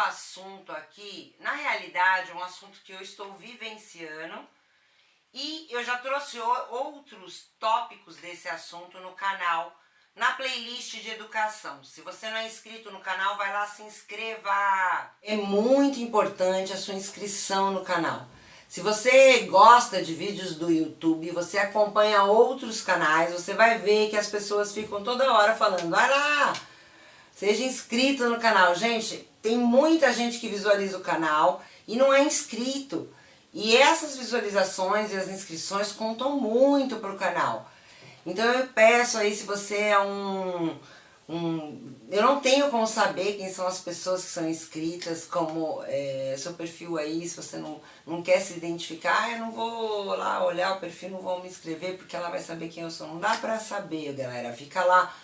assunto aqui, na realidade, é um assunto que eu estou vivenciando e eu já trouxe outros tópicos desse assunto no canal, na playlist de educação. Se você não é inscrito no canal, vai lá, se inscreva! É muito importante a sua inscrição no canal. Se você gosta de vídeos do YouTube, você acompanha outros canais, você vai ver que as pessoas ficam toda hora falando, vai lá, seja inscrito no canal. Gente, tem muita gente que visualiza o canal e não é inscrito. E essas visualizações e as inscrições contam muito para o canal. Então eu peço aí, se você é eu não tenho como saber quem são as pessoas que são inscritas, como seu perfil aí, se você não quer se identificar, eu não vou lá olhar o perfil, não vou me inscrever, porque ela vai saber quem eu sou. Não dá pra saber, galera. Fica lá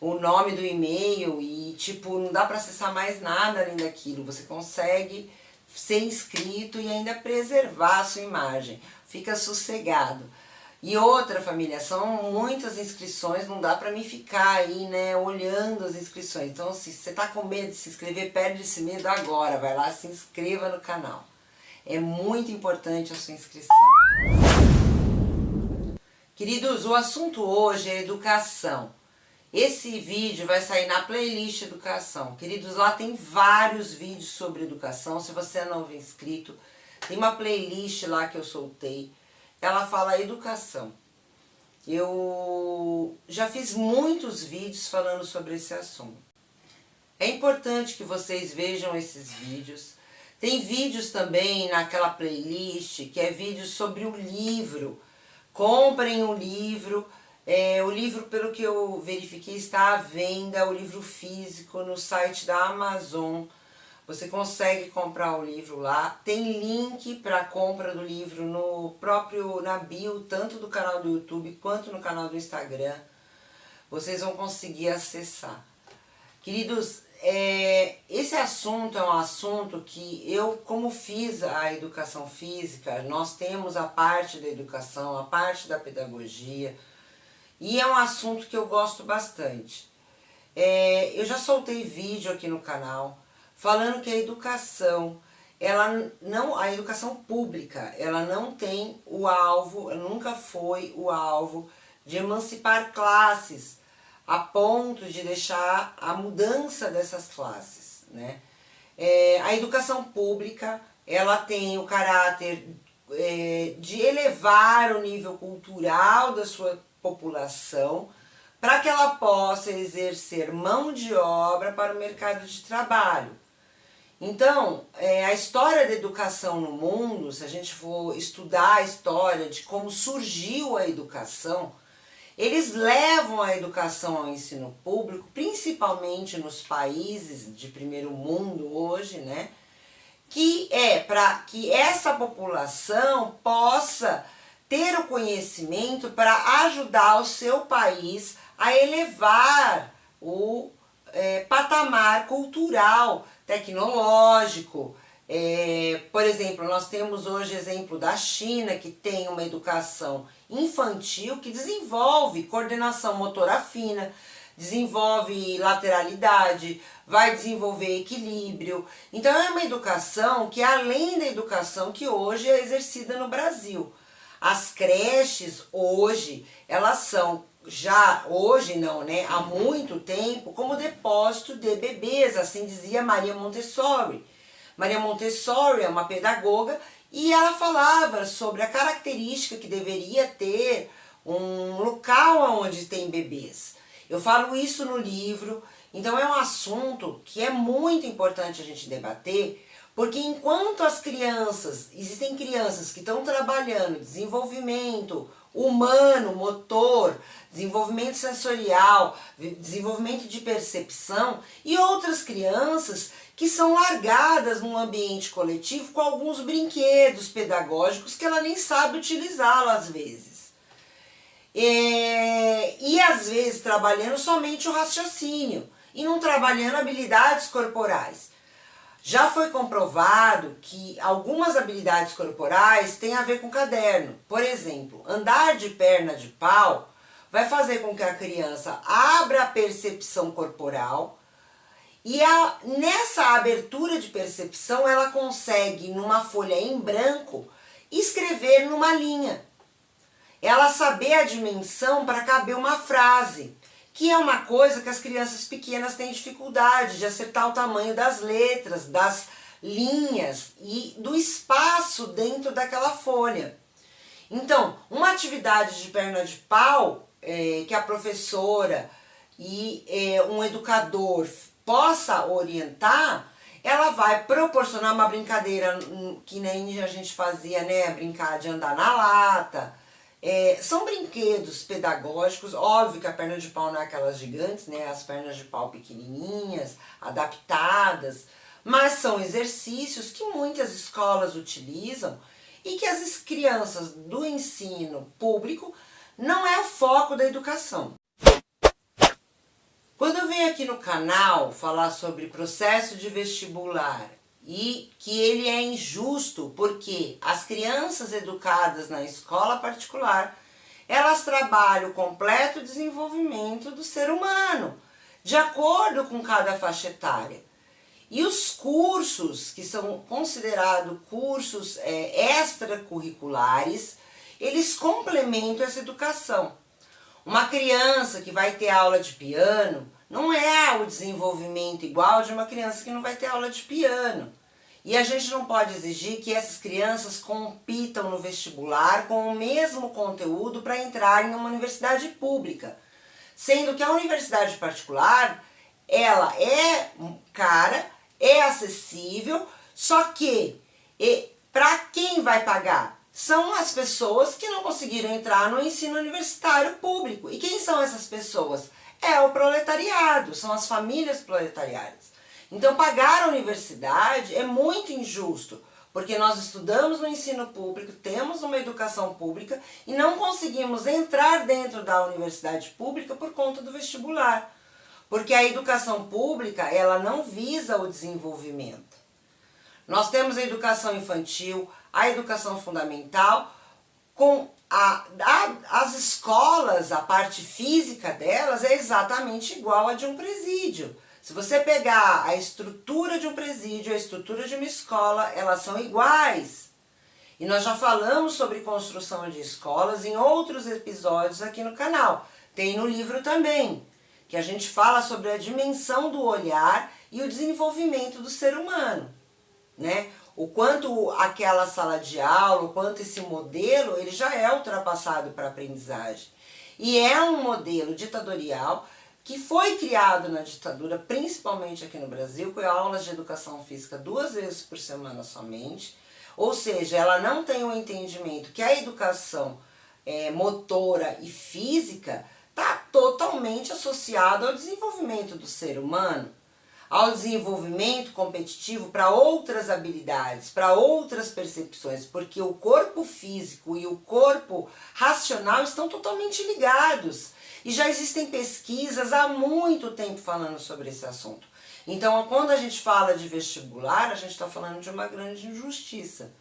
o nome do e-mail e, tipo, não dá pra acessar mais nada além daquilo. Você consegue ser inscrito e ainda preservar a sua imagem. Fica sossegado. E outra, família, são muitas inscrições, não dá pra mim ficar aí, né, olhando as inscrições. Então, se você tá com medo de se inscrever, perde esse medo agora. Vai lá, se inscreva no canal. É muito importante a sua inscrição. Queridos, o assunto hoje é educação. Esse vídeo vai sair na playlist educação. Queridos, lá tem vários vídeos sobre educação. Se você é novo inscrito, tem uma playlist lá que eu soltei. Ela fala educação. Eu já fiz muitos vídeos falando sobre esse assunto. É importante que vocês vejam esses vídeos. Tem vídeos também naquela playlist que é vídeos sobre o livro. Comprem o livro. O livro, pelo que eu verifiquei, está à venda, o livro físico, no site da Amazon. Você consegue comprar o livro lá. Tem link para compra do livro na bio, tanto do canal do YouTube quanto no canal do Instagram. Vocês vão conseguir acessar. Queridos, esse assunto é um assunto que eu, como fiz a educação física, nós temos a parte da educação, a parte da pedagogia, e é um assunto que eu gosto bastante. Eu já soltei vídeo aqui no canal falando que a educação, a educação pública, ela não tem o alvo, nunca foi o alvo de emancipar classes a ponto de deixar a mudança dessas classes, né? A educação pública, ela tem o caráter de elevar o nível cultural da sua população para que ela possa exercer mão de obra para o mercado de trabalho. Então, a história da educação no mundo, se a gente for estudar a história de como surgiu a educação, eles levam a educação ao ensino público, principalmente nos países de primeiro mundo hoje, né? Que é para que essa população possa ter o conhecimento para ajudar o seu país a elevar o patamar cultural, tecnológico. Por exemplo, nós temos hoje exemplo da China, que tem uma educação infantil que desenvolve coordenação motora fina, desenvolve lateralidade, vai desenvolver equilíbrio. Então é uma educação que, além da educação que hoje é exercida no Brasil. As creches hoje, elas são hoje não, né, há muito tempo, como depósito de bebês, assim dizia Maria Montessori. Maria Montessori é uma pedagoga e ela falava sobre a característica que deveria ter um local onde tem bebês. Eu falo isso no livro, então é um assunto que é muito importante a gente debater, porque enquanto existem crianças que estão trabalhando desenvolvimento humano, motor, desenvolvimento sensorial, desenvolvimento de percepção, e outras crianças que são largadas num ambiente coletivo com alguns brinquedos pedagógicos que ela nem sabe utilizá-lo às vezes. E às vezes trabalhando somente o raciocínio e não trabalhando habilidades corporais. Já foi comprovado que algumas habilidades corporais têm a ver com caderno. Por exemplo, andar de perna de pau vai fazer com que a criança abra a percepção corporal E nessa abertura de percepção, ela consegue, numa folha em branco, escrever numa linha. Ela saber a dimensão para caber uma frase, que é uma coisa que as crianças pequenas têm dificuldade de acertar o tamanho das letras, das linhas e do espaço dentro daquela folha. Então, uma atividade de perna de pau que a professora e um educador possa orientar, ela vai proporcionar uma brincadeira que nem a gente fazia, né? Brincar de andar na lata. São brinquedos pedagógicos, óbvio que a perna de pau não é aquelas gigantes, né? As pernas de pau pequenininhas, adaptadas, mas são exercícios que muitas escolas utilizam e que as crianças do ensino público não é o foco da educação. Quando eu venho aqui no canal falar sobre processo de vestibular e que ele é injusto porque as crianças educadas na escola particular, elas trabalham o completo desenvolvimento do ser humano, de acordo com cada faixa etária. E os cursos, que são considerados cursos extracurriculares, eles complementam essa educação. Uma criança que vai ter aula de piano não é o desenvolvimento igual de uma criança que não vai ter aula de piano. E a gente não pode exigir que essas crianças compitam no vestibular com o mesmo conteúdo para entrar em uma universidade pública. Sendo que a universidade particular, ela é cara, é acessível, só que para quem vai pagar? São as pessoas que não conseguiram entrar no ensino universitário público. E quem são essas pessoas? É o proletariado, são as famílias proletariadas. Então pagar a universidade é muito injusto, porque nós estudamos no ensino público, temos uma educação pública e não conseguimos entrar dentro da universidade pública por conta do vestibular. Porque a educação pública, ela não visa o desenvolvimento. Nós temos a educação infantil, a educação fundamental, com as escolas, a parte física delas é exatamente igual a de um presídio. Se você pegar a estrutura de um presídio, a estrutura de uma escola, elas são iguais. E nós já falamos sobre construção de escolas em outros episódios aqui no canal. Tem no livro também, que a gente fala sobre a dimensão do olhar e o desenvolvimento do ser humano, né? O quanto aquela sala de aula, o quanto esse modelo, ele já é ultrapassado para a aprendizagem. E é um modelo ditatorial que foi criado na ditadura, principalmente aqui no Brasil, com aulas de educação física 2 vezes por semana somente. Ou seja, ela não tem o entendimento que a educação motora e física está totalmente associada ao desenvolvimento do ser humano, ao desenvolvimento competitivo para outras habilidades, para outras percepções, porque o corpo físico e o corpo racional estão totalmente ligados. E já existem pesquisas há muito tempo falando sobre esse assunto. Então, quando a gente fala de vestibular, a gente está falando de uma grande injustiça.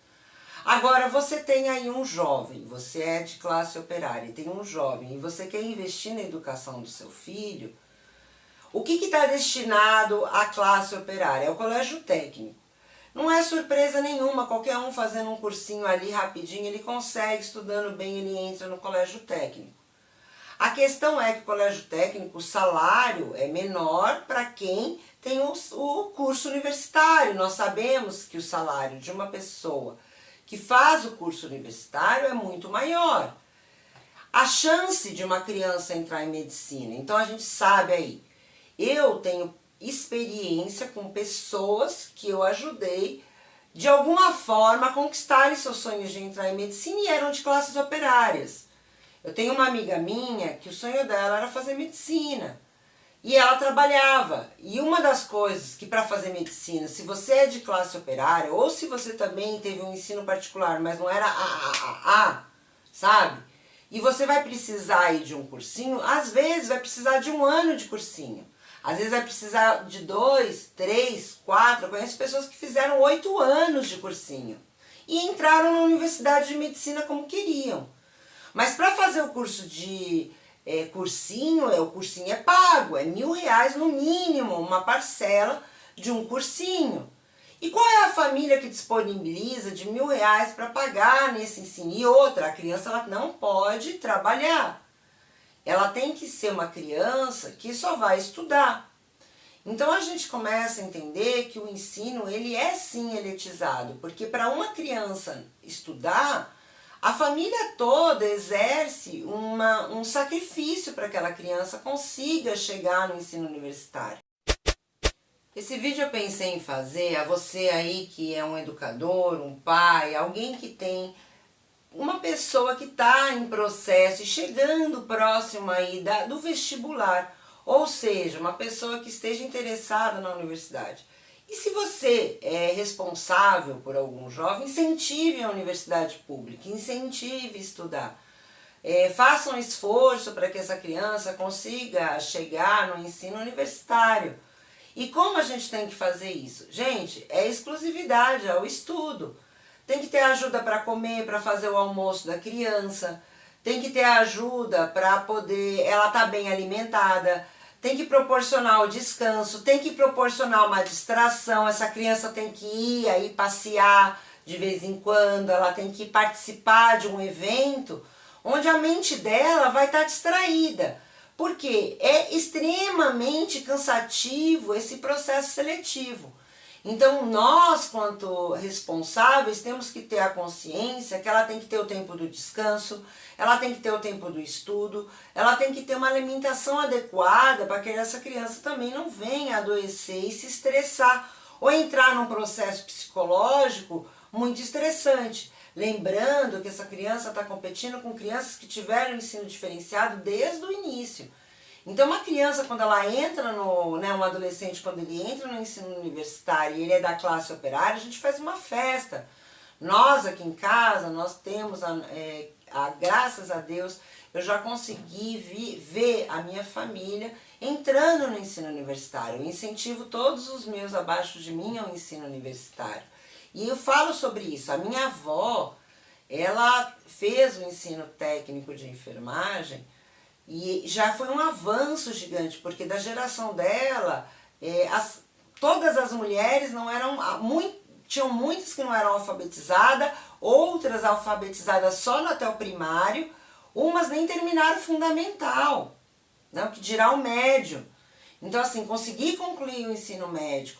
Agora, você tem aí um jovem, você é de classe operária e tem um jovem, e você quer investir na educação do seu filho. O que está destinado à classe operária? É o colégio técnico. Não é surpresa nenhuma, qualquer um fazendo um cursinho ali rapidinho, ele consegue, estudando bem, ele entra no colégio técnico. A questão é que o colégio técnico, o salário é menor para quem tem o curso universitário. Nós sabemos que o salário de uma pessoa que faz o curso universitário é muito maior. A chance de uma criança entrar em medicina, então a gente sabe aí. Eu tenho experiência com pessoas que eu ajudei de alguma forma a conquistarem seus sonhos de entrar em medicina e eram de classes operárias. Eu tenho uma amiga minha que o sonho dela era fazer medicina e ela trabalhava. E uma das coisas que para fazer medicina, se você é de classe operária ou se você também teve um ensino particular, mas não era sabe? E você vai precisar aí de um cursinho, às vezes vai precisar de 1 ano de cursinho. Às vezes vai precisar de 2, 3, 4. Eu conheço pessoas que fizeram 8 anos de cursinho e entraram na universidade de medicina como queriam. Mas para fazer o curso de cursinho, o cursinho é pago, é R$ 1.000 no mínimo, uma parcela de um cursinho. E qual é a família que disponibiliza de R$ 1.000 para pagar nesse ensino? E outra, a criança ela não pode trabalhar. Ela tem que ser uma criança que só vai estudar. Então a gente começa a entender que o ensino ele é sim elitizado, porque para uma criança estudar, a família toda exerce um sacrifício para que aquela criança consiga chegar no ensino universitário. Esse vídeo eu pensei em fazer a você aí que é um educador, um pai, alguém que tem uma pessoa que está em processo e chegando próximo aí do vestibular, ou seja, uma pessoa que esteja interessada na universidade. E se você é responsável por algum jovem, incentive a universidade pública, incentive a estudar. Faça um esforço para que essa criança consiga chegar no ensino universitário. E como a gente tem que fazer isso? Gente, é exclusividade, é o estudo. Tem que ter ajuda para comer, para fazer o almoço da criança. Tem que ter ajuda para poder ela estar bem alimentada. Tem que proporcionar o descanso, tem que proporcionar uma distração. Essa criança tem que ir aí passear de vez em quando, ela tem que participar de um evento onde a mente dela vai estar distraída. Porque é extremamente cansativo esse processo seletivo. Então nós, quanto responsáveis, temos que ter a consciência que ela tem que ter o tempo do descanso, ela tem que ter o tempo do estudo, ela tem que ter uma alimentação adequada para que essa criança também não venha adoecer e se estressar ou entrar num processo psicológico muito estressante. Lembrando que essa criança está competindo com crianças que tiveram ensino diferenciado desde o início. Então uma criança quando ela entra um adolescente quando ele entra no ensino universitário e ele é da classe operária, a gente faz uma festa. Nós aqui em casa, nós temos, graças a Deus, eu já consegui ver a minha família entrando no ensino universitário. Eu incentivo todos os meus abaixo de mim ao ensino universitário. E eu falo sobre isso. A minha avó, ela fez o ensino técnico de enfermagem e já foi um avanço gigante, porque da geração dela, todas as mulheres não eram, tinham muitas que não eram alfabetizadas, outras alfabetizadas só no até o primário, umas nem terminaram o fundamental, né, o que dirá o médio. Então assim, conseguir concluir o ensino médio,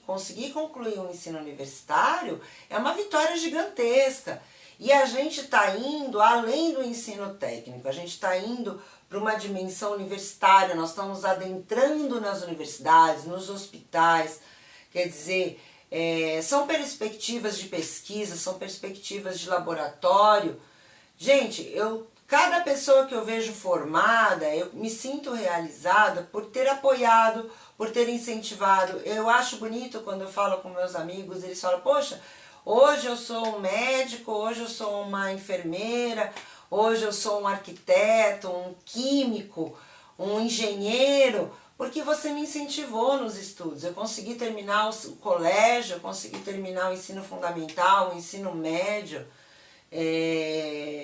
conseguir concluir o ensino universitário é uma vitória gigantesca. E a gente está indo além do ensino técnico, a gente está indo para uma dimensão universitária, nós estamos adentrando nas universidades, nos hospitais, quer dizer, são perspectivas de pesquisa, são perspectivas de laboratório. Gente, cada pessoa que eu vejo formada, eu me sinto realizada por ter apoiado, por ter incentivado. Eu acho bonito quando eu falo com meus amigos, eles falam, poxa, hoje eu sou um médico, hoje eu sou uma enfermeira, hoje eu sou um arquiteto, um químico, um engenheiro, porque você me incentivou nos estudos. Eu consegui terminar o colégio, eu consegui terminar o ensino fundamental, o ensino médio.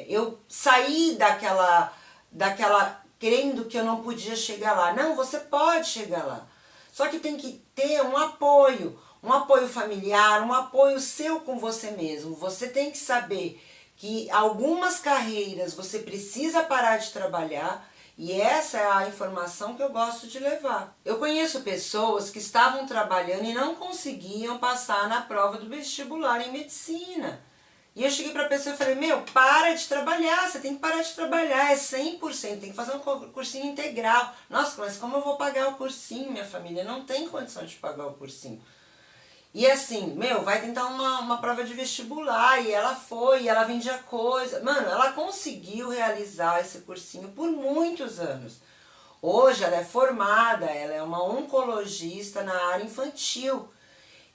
Eu saí daquela crendo que eu não podia chegar lá. Não, você pode chegar lá. Só que tem que ter um apoio familiar, um apoio seu com você mesmo. Você tem que saber que algumas carreiras você precisa parar de trabalhar, e essa é a informação que eu gosto de levar. Eu conheço pessoas que estavam trabalhando e não conseguiam passar na prova do vestibular em medicina. E eu cheguei para a pessoa e falei, para de trabalhar, você tem que parar de trabalhar, é 100%, tem que fazer um cursinho integral. Nossa, mas como eu vou pagar o cursinho? Minha família não tem condição de pagar o cursinho. E assim, vai tentar uma prova de vestibular, e ela foi, e ela vendia coisa. Mano, ela conseguiu realizar esse cursinho por muitos anos. Hoje ela é formada, ela é uma oncologista na área infantil.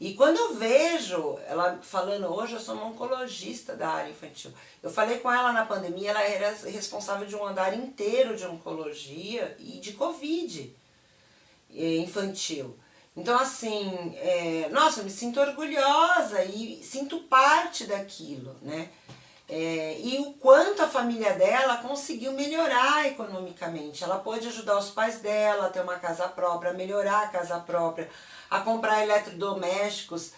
E quando eu vejo ela falando, hoje eu sou uma oncologista da área infantil. Eu falei com ela na pandemia, ela era responsável de um andar inteiro de oncologia e de Covid infantil. Então assim, nossa, eu me sinto orgulhosa e sinto parte daquilo, né? e o quanto a família dela conseguiu melhorar economicamente. Ela pôde ajudar os pais dela a ter uma casa própria, a melhorar a casa própria, a comprar eletrodomésticos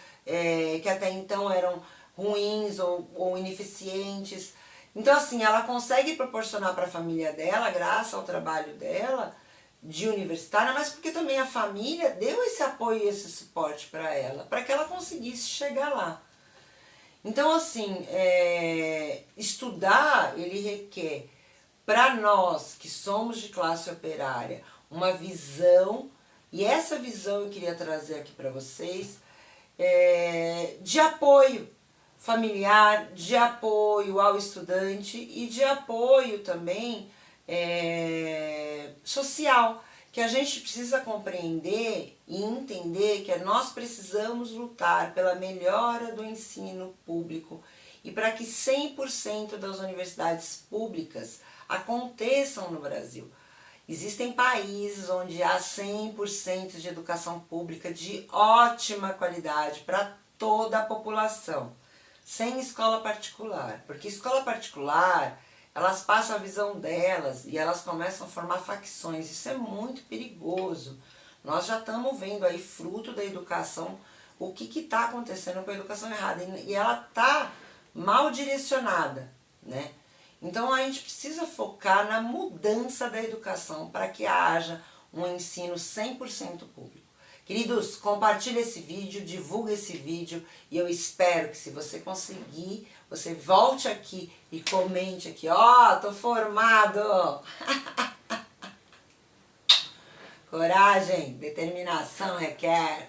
que até então eram ruins ou ineficientes. Então assim, ela consegue proporcionar para a família dela, graças ao trabalho dela, de universitária, mas porque também a família deu esse apoio e esse suporte para ela, para que ela conseguisse chegar lá. Então assim, estudar, ele requer, para nós que somos de classe operária, uma visão, e essa visão eu queria trazer aqui para vocês, de apoio familiar, de apoio ao estudante e de apoio também social, que a gente precisa compreender e entender que nós precisamos lutar pela melhora do ensino público e para que 100% das universidades públicas aconteçam no Brasil. Existem países onde há 100% de educação pública de ótima qualidade para toda a população, sem escola particular, porque escola particular, elas passam a visão delas e elas começam a formar facções, isso é muito perigoso. Nós já estamos vendo aí, fruto da educação, o que está acontecendo com a educação errada, e ela está mal direcionada, né? Então a gente precisa focar na mudança da educação para que haja um ensino 100% público. Queridos, compartilhe esse vídeo, divulgue esse vídeo e eu espero que se você conseguir, você volte aqui e comente aqui, ó, tô formado! Coragem, determinação requer.